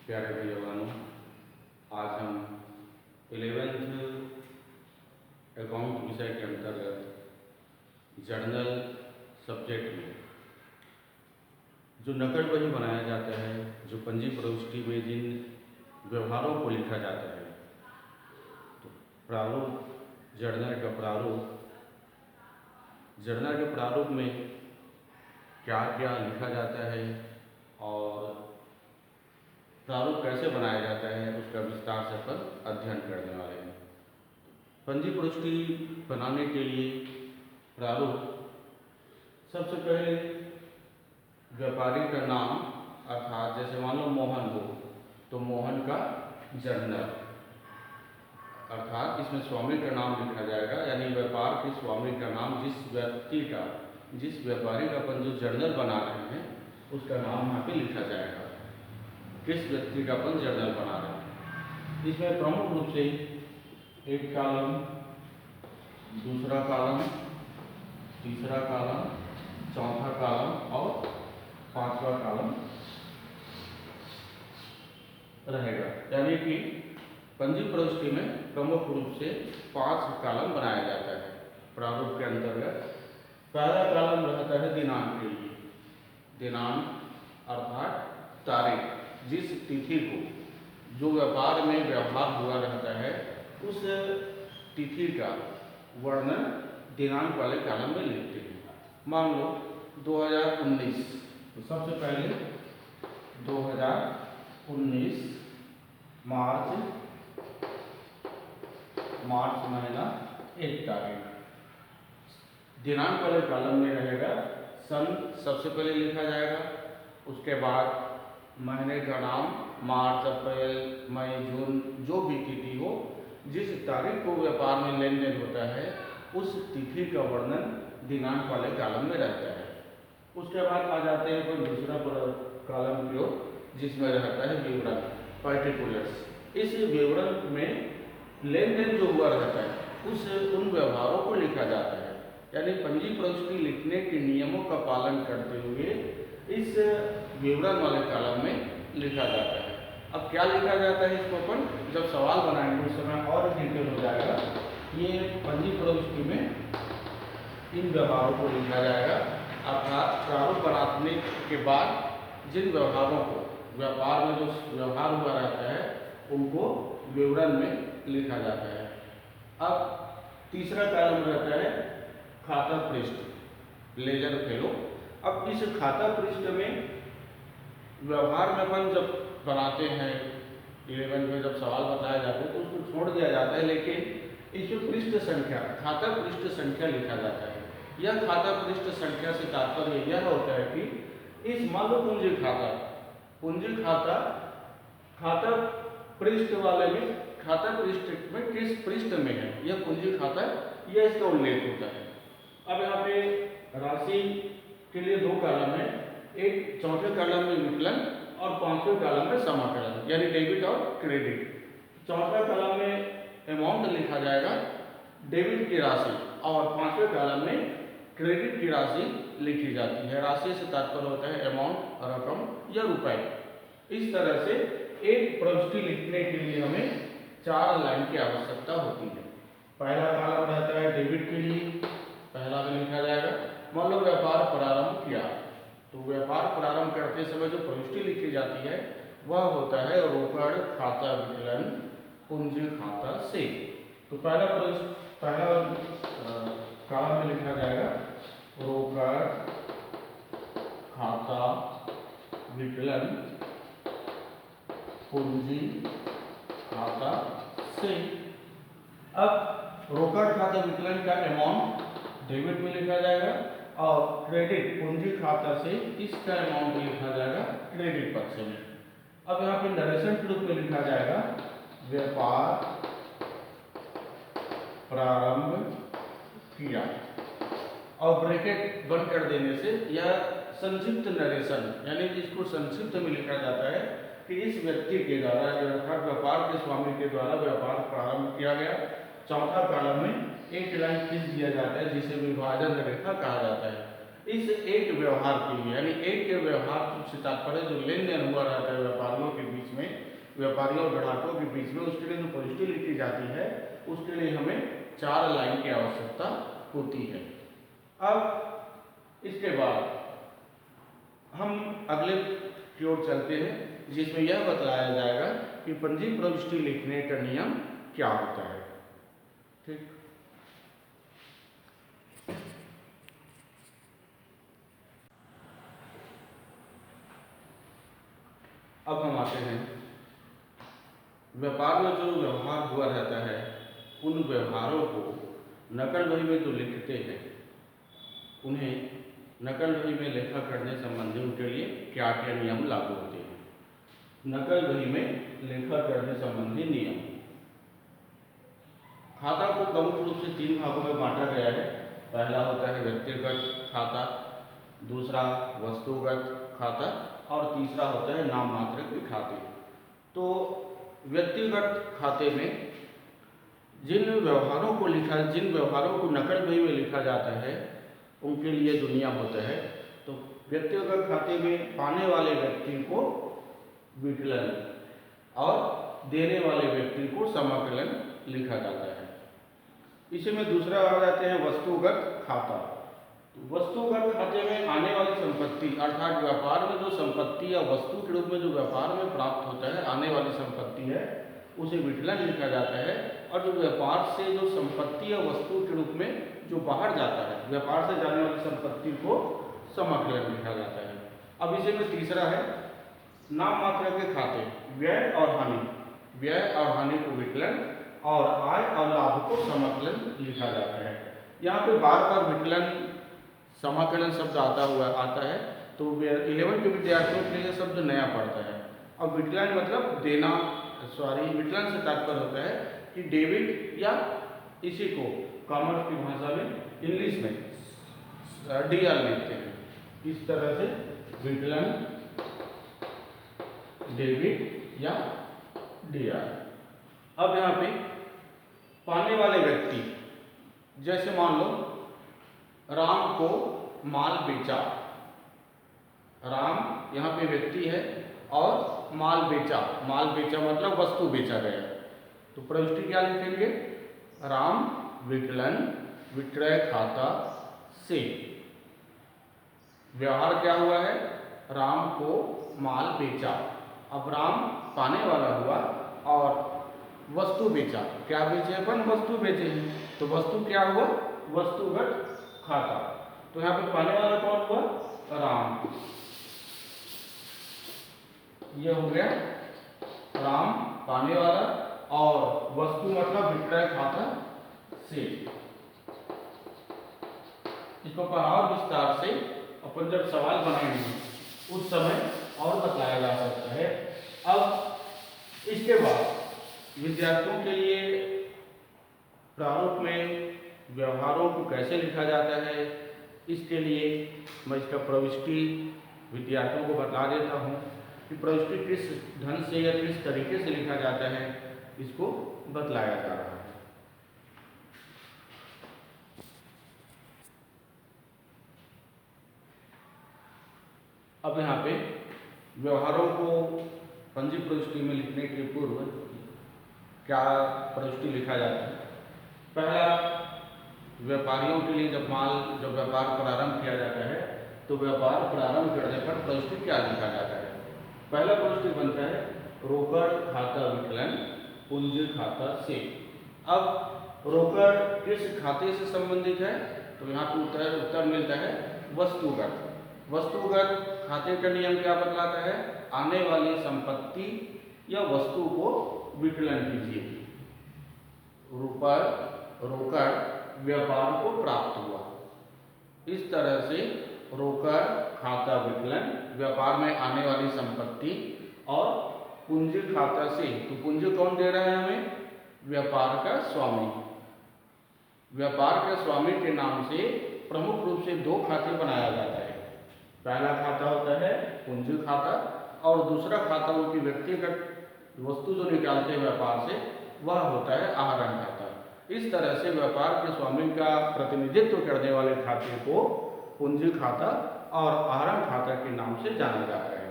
प्यारे भाई बहनों, आज हम 11th अकाउंट विषय के अंतर्गत जर्नल सब्जेक्ट में जो नकल वही बनाया जाता है, जो पंजी प्रविष्टि में जिन व्यवहारों को लिखा जाता है, तो प्रारूप जर्नल के प्रारूप में क्या क्या लिखा जाता है और प्रारूप कैसे बनाया जाता है, उसका विस्तार से अपन अध्ययन करने वाले हैं। पंजी प्रविष्टि बनाने के लिए प्रारूप सबसे पहले व्यापारी का नाम, अर्थात जैसे मान लो मोहन हो तो मोहन का जर्नल, अर्थात इसमें स्वामी का नाम लिखा जाएगा, यानी व्यापार के स्वामी का नाम, जिस व्यापारी का अपन जो जर्नल बना रहे हैं उसका नाम यहाँ पे लिखा जाएगा, किस व्यक्ति का अपन जर्नल बना रहे हैं। इसमें प्रमुख रूप से एक कॉलम, दूसरा कॉलम, तीसरा कॉलम, चौथा कॉलम और पांचवा कॉलम रहेगा, यानी कि पंजी प्रविष्टि में प्रमुख रूप से 5 कॉलम बनाया जाता है। प्रारूप के अंतर्गत पहला कॉलम रहता है दिनांक के लिए। दिनांक अर्थात तारीख, जिस तिथि को जो व्यापार में व्यवहार हुआ रहता है उस तिथि का वर्णन दिनांक वाले कॉलम में लिखते हैं। मान लो 2019, तो सबसे पहले 2019 मार्च महीना 1 तारीख, दिनांक वाले कॉलम में रहेगा सन सबसे पहले लिखा जाएगा, उसके बाद महीने का नाम मार्च, अप्रैल, मई, जून, जो भी तिथि हो, जिस तारीख को व्यापार में लेन देन होता है उस तिथि का वर्णन दिनांक वाले कॉलम में रहता है। उसके बाद आ जाते हैं कोई दूसरा कॉलम की ओर, जिसमें रहता है विवरण, पर्टिकुलर्स। इस विवरण में लेन देन जो हुआ रहता है उन व्यवहारों को लिखा जाता है, यानी पंजी प्रविष्टि लिखने के नियमों का पालन करते हुए इस विवरण वाले कॉलम में लिखा जाता है। अब क्या लिखा जाता है, इसको अपन जब सवाल बनाएंगे उस समय और डिटेल हो जाएगा। ये पंजी प्रविष्टि में इन व्यवहारों को लिखा जाएगा, अर्थात प्रारूप बनाने के बाद जिन व्यवहारों को व्यापार में जो व्यवहार हुआ रहता है उनको विवरण में लिखा जाता है। अब तीसरा कॉलम रहता है खाता पृष्ठ, लेजर फेलो। अब इस खाता पृष्ठ में व्यवहार में अपन जब बनाते हैं 11 में जब सवाल बताया जाता है तो उसको छोड़ दिया जाता है, लेकिन इसमें पृष्ठ संख्या, खाता पृष्ठ संख्या लिखा जाता है। यह खाता पृष्ठ संख्या से तात्पर्य यह होता है कि इस मान लो पूंजी खाता पृष्ठ वाले में, खाता पृष्ठ में किस पृष्ठ में है यह पूंजी खाता, यह इसका उल्लेख होता है। अब यहाँ पे राशि के लिए 2 कॉलम है, एक चौथे कॉलम में विकलन और 5वें कॉलम में समाकलन, यानी डेबिट और क्रेडिट। चौथा कॉलम में अमाउंट लिखा जाएगा, डेबिट की राशि, और 5वें कॉलम में क्रेडिट की राशि लिखी जाती है। राशि से तात्पर्य होता है अमाउंट, रकम या रुपए। इस तरह से एक प्रविष्टि लिखने के लिए हमें 4 लाइन की आवश्यकता होती है। पहला कॉलम रहता है डेबिट के लिए, पहला में लिखा जाएगा, मान लो व्यापार प्रारंभ किया, तो व्यापार प्रारंभ करते समय जो प्रविष्टि लिखी जाती है वह होता है रोकड़ खाता विकलन पूंजी खाता से। तो पहला कॉलम में लिखा जाएगा रोकड़ खाता विकलन पूंजी खाता से। अब रोकड़ खाता विकलन का अमाउंट डेबिट में लिखा जाएगा और क्रेडिट पूंजी खाता से इसका अमाउंट लिखा जाएगा क्रेडिट पक्ष में। अब यहाँ पे नरेशन के रूप में लिखा जाएगा व्यापार प्रारंभ किया, और ब्रैकेट बंद कर देने से यह संक्षिप्त नरेशन, यानी इसको संक्षिप्त में लिखा जाता है कि इस व्यक्ति के द्वारा, अर्थात व्यापार के स्वामी के द्वारा व्यापार प्रारंभ किया गया। चौथा कॉलम में एक लाइन खींच दिया जाता है जिसे विभाजन रेखा कहा जाता है। इस एक व्यवहार के लिए, यानी एक के व्यवहार से तात्पर्य जो लेन देन हुआ रहता है व्यापारियों के बीच में, व्यापारियों और ग्राहकों के बीच में, उसके लिए जो प्रविष्टि लिखी जाती है उसके लिए हमें 4 लाइन की आवश्यकता होती है। अब इसके बाद हम अगले की ओर चलते हैं, जिसमें यह बताया जाएगा कि पंजी प्रविष्टि लिखने का नियम क्या होता है। ठीक, अब हम आते हैं व्यापार में जो व्यवहार हुआ रहता है उन व्यवहारों को नकल बही में जो लिखते हैं उन्हें नकल बही में लेखा करने संबंधी उनके लिए क्या क्या नियम लागू होते हैं। नकल बही में लेखा करने संबंधी नियम। खाता को प्रमुख रूप से 3 भागों में बांटा गया है। पहला होता है व्यक्तिगत खाता, दूसरा वस्तुगत खाता और तीसरा होता है नाम मात्र के खाते। तो व्यक्तिगत खाते में जिन व्यवहारों को नकल बही में लिखा जाता है उनके लिए जो नियम होता है, तो व्यक्तिगत खाते में पाने वाले व्यक्ति को विकलन और देने वाले व्यक्ति को समाकलन लिखा जाता है। इसी में दूसरा आ जाते हैं वस्तुगत खाता। वस्तुगत खाते में आने वाली संपत्ति, अर्थात व्यापार में जो संपत्ति या वस्तु के रूप में जो व्यापार में प्राप्त होता है, आने वाली संपत्ति है, उसे विकलन लिखा जाता है। और जो व्यापार से जो संपत्ति या वस्तु के रूप में जो बाहर जाता है, व्यापार से जाने वाली संपत्ति को समाकलन लिखा जाता है। अब इसी में तीसरा है नाम मात्र के खाते, व्यय और हानि। व्यय और हानि को विकलन और आय और लाभ को समाकलन लिखा जाता है। यहाँ पे बार बार विकलन समाकलन शब्द आता है, तो 11 के विद्यार्थियों के लिए शब्द नया पड़ता है। अब विकलन मतलब देना, विकलन से तात्पर्य होता है कि डेबिट, या इसी को कॉमर्स की भाषा में, इंग्लिश में डीआर लिखते हैं। इस तरह से विकलन, डेबिट या डीआर। अब यहाँ पे पाने वाले व्यक्ति, जैसे मान लो राम को माल बेचा। राम यहाँ पे व्यक्ति है और माल बेचा मतलब वस्तु बेचा गया। तो प्रविष्टि क्या लिखेंगे? राम विकलन विक्रय खाता से। व्यवहार क्या हुआ है? राम को माल बेचा। अब राम पाने वाला हुआ और वस्तु बेचा। क्या बेचे? अपन वस्तु बेचे हैं, तो वस्तु क्या हुआ? वस्तुगत खाता। तो यहाँ पे पाने वाला कौन हुआ? राम। ये हो गया राम पाने वाला, और वस्तु मतलब विक्रय खाता से। इसको और विस्तार से अपन जब सवाल बनाएंगे उस समय और बताया जा सकता है। अब इसके बाद विद्यार्थियों के लिए प्रारूप में व्यवहारों को कैसे लिखा जाता है, इसके लिए मैं इसका प्रविष्टि विद्यार्थियों को बता देता हूँ कि प्रविष्टि किस ढंग से या किस तरीके से लिखा जाता है, इसको बतलाया जा रहा है। अब यहाँ पे व्यवहारों को पंजी प्रविष्टि में लिखने के पूर्व क्या प्रविष्टि लिखा जाता है? पहला, व्यापारियों के लिए जब व्यापार प्रारंभ किया जाता है तो व्यापार प्रारंभ करने पर प्रविष्टि क्या लिखा जाता है? पहला प्रविष्टि बनता है रोकड़ खाता विकलन पूंजी खाता से। अब रोकड़ किस खाते से संबंधित है? तो यहाँ पे उत्तर मिलता है वस्तुगत। वस्तुगत खाते का नियम क्या बतलाता है? आने वाली संपत्ति या वस्तु को विकलन कीजिए। रोकड़ व्यापार को प्राप्त हुआ। इस तरह से रोकड़ खाता विकलन व्यापार में आने वाली संपत्ति और पूंजी खाता से। तो पूंजी कौन दे रहा है हमें? व्यापार का स्वामी। व्यापार के स्वामी के नाम से प्रमुख रूप से 2 खाते बनाया जाता है। पहला खाता होता है पूंजी खाता और दूसरा खाता उनकी व्यक्तिगत वस्तु जो निकालते हैं व्यापार से, वह होता है आहरण खाता। इस तरह से व्यापार के स्वामी का प्रतिनिधित्व करने वाले खाते को पूंजी खाता और आहरण खाता के नाम से जाना जाता है।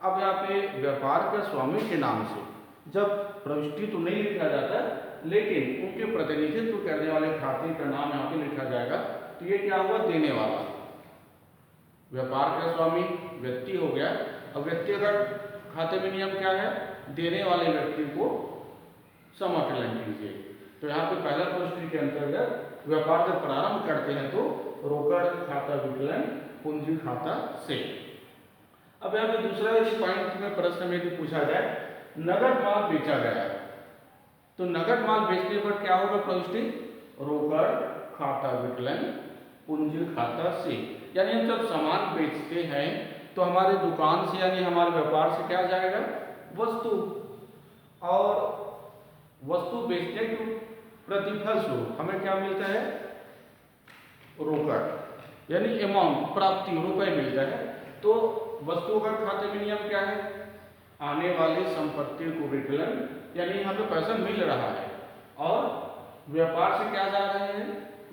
अब यहाँ पे व्यापार के स्वामी के नाम से जब प्रविष्टि तो नहीं लिखा जाता, लेकिन उनके प्रतिनिधित्व करने वाले खाते का नाम यहाँ पे लिखा जाएगा। तो ये क्या हुआ, देने वाला। व्यापार का स्वामी व्यक्ति हो गया। अब व्यक्तिगत खाते में नियम क्या है, देने वाले व्यक्ति को समाकलन कीजिए। तो यहाँ पे पहला प्रविष्टि के अंतर्गत व्यापार जब प्रारंभ करते हैं तो रोकड़ खाता विकलन पूंजी खाता से। अब यहाँ पे दूसरा इस पॉइंट में प्रश्न में भी पूछा जाए, नगद माल बेचा गया, तो नगद माल बेचने पर क्या होगा प्रविष्टि, रोकड़ खाता विकलन पूंजी खाता से। यानी हम जब सामान बेचते हैं तो हमारे दुकान से यानी हमारे व्यापार से क्या जाएगा, वस्तु, और वस्तु बेचने के प्रतिफल स्वरूप हमें क्या मिलता है, रोकड़ यानी अमाउंट, प्राप्ति, रुपए मिलता है। तो वस्तुगत खाते में नियम क्या है, आने वाली संपत्ति को विकलन, यानी यहाँ पे पैसा मिल रहा है, और व्यापार से क्या जा रहे हैं,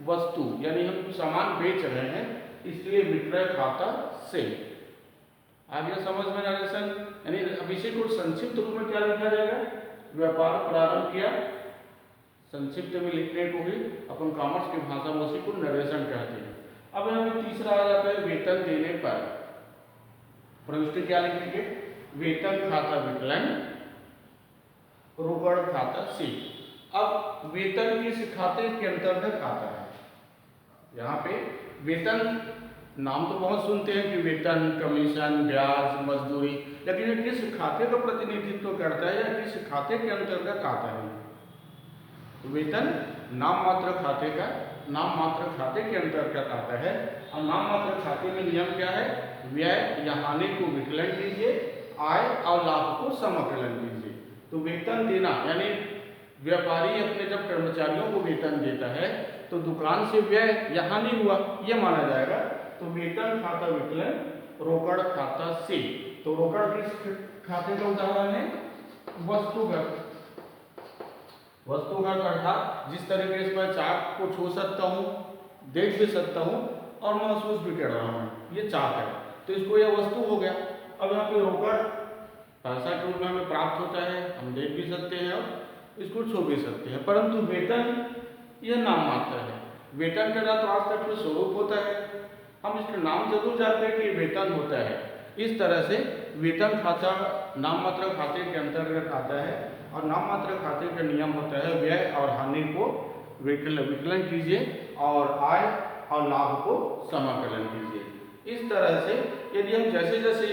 वस्तु, यानी हम सामान बेच रहे हैं, इसलिए विक्रय खाता से। आ गया समझ में नरेशन। यानी अब इसी को संक्षिप्त रूप में क्या लिखा जाएगा, व्यापार प्रारंभ किया, संक्षिप्त में लिखने को ही अपन कॉमर्स की भाषा में उसी को नरेशन कहते हैं। अब यहाँ पे तीसरा आ जाता है वेतन देने पर प्रविष्टि क्या लिखेंगे, वेतन खाता विकलन रोकड़ खाता से। अब वेतन किस खाते के अंतर्गत आता है, यहाँ पे वेतन नाम तो बहुत सुनते हैं कि वेतन, कमीशन, ब्याज, मजदूरी, लेकिन ये किस खाते का प्रतिनिधित्व करता है या किस खाते के अंतर्गत आता है। वेतन नाम मात्र खाते का, नाम मात्र खाते के अंतर्गत आता है। और नाम मात्र खाते में नियम क्या है, व्यय या हानि को विकलन कीजिए, आय और लाभ को समाकलन कीजिए। तो वेतन देना यानी व्यापारी अपने जब कर्मचारियों को वेतन देता है तो दुकान से व्यय या हानि हुआ ये माना जाएगा। तो वेतन खाता विकलन रोकड़ खाता से। तो रोकड़ किस खाते का उदाहरण है, वस्तुगत। वस्तुगत अर्थात जिस तरीके से मैं चाक को छू सकता हूँ, देख भी सकता हूँ और महसूस भी कर रहा हूँ, ये चाक है, तो इसको यह वस्तु हो गया। अब यहाँ पे रोकड़ पैसा के रूप में हमें प्राप्त होता है, हम देख भी सकते हैं और इसको छू भी सकते हैं। परंतु वेतन यह नाम मात्र है। वेतन का ना तो आज तक कोई स्वरूप होता है, हम इसका नाम जरूर जानते हैं कि वेतन होता है। इस तरह से वेतन खाता नाम मात्र खाते के अंतर्गत आता है, और नाम मात्र खाते का नियम होता है व्यय और हानि को विकलन कीजिए और आय और लाभ को समाकलन कीजिए। इस तरह से यदि हम जैसे जैसे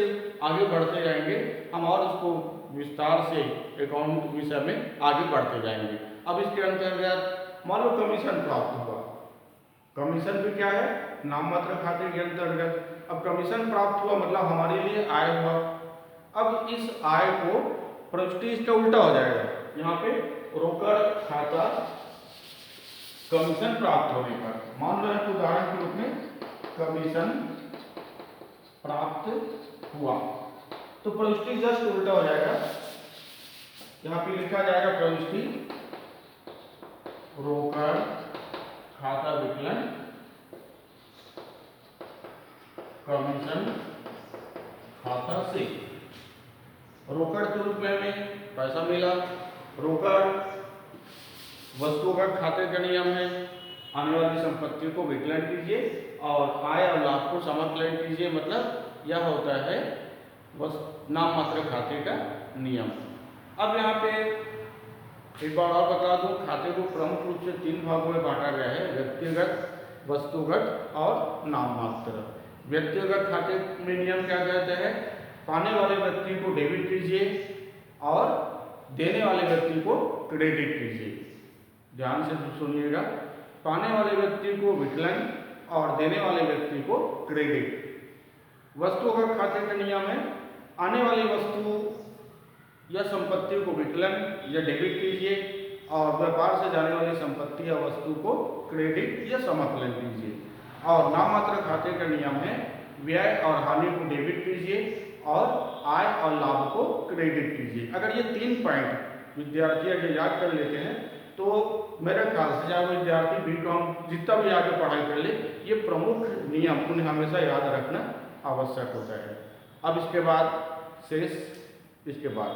आगे बढ़ते जाएंगे हम और उसको विस्तार से अकाउंट विषय में आगे बढ़ते जाएंगे। अब इसके अंतर्गत मान लो कमीशन प्राप्त हुआ, कमीशन भी क्या है, नाम मात्र खाते के अंतर्गत। अब कमीशन प्राप्त हुआ मतलब हमारे लिए आय हुआ। अब इस आय को प्रविष्टि इसका उल्टा हो जाएगा, यहाँ पे रोकड़ खाता कमीशन प्राप्त होने पर, मान लो एक उदाहरण के रूप में कमीशन प्राप्त हुआ, तो प्रविष्टि जस्ट उल्टा हो जाएगा। यहाँ पे लिखा जाएगा प्रविष्टि रोकड़ खाता विकलन कमीशन खाता से। रोकड़ के रूप में हमें पैसा मिला, रोकड़ वस्तुगत खाते का नियम है, आने वाली संपत्ति को विकलन कीजिए और आय और लाभ को समाकलन कीजिए, मतलब यह होता है नाम मात्र खाते का नियम। अब यहाँ पे एक बार और बता दूं, खाते को प्रमुख रूप से 3 भागों में बांटा गया है, व्यक्तिगत, वस्तुगत और नाम मात्र। व्यक्तिगत खाते में नियम क्या कहते हैं, पाने वाले व्यक्ति को डेबिट कीजिए और देने वाले व्यक्ति को क्रेडिट कीजिए। ध्यान से सुनिएगा, पाने वाले व्यक्ति को विकलन और देने वाले व्यक्ति को क्रेडिट। वस्तुगत खाते का नियम है, आने वाली वस्तु या संपत्ति को विकलन या डेबिट कीजिए और व्यापार से जाने वाली संपत्ति या वस्तु को क्रेडिट या समाकलन कीजिए। और नाम मात्र खाते का नियम है, व्यय और हानि को डेबिट कीजिए और आय और लाभ को क्रेडिट कीजिए। अगर ये 3 पॉइंट विद्यार्थी अगर याद कर लेते हैं तो मेरे ख्याल से चाहे वो विद्यार्थी बीकॉम जितना भी आगे पढ़ाई कर ले, ये प्रमुख नियम उन्हें हमेशा याद रखना आवश्यक होता है। अब इसके बाद शेष, इसके बाद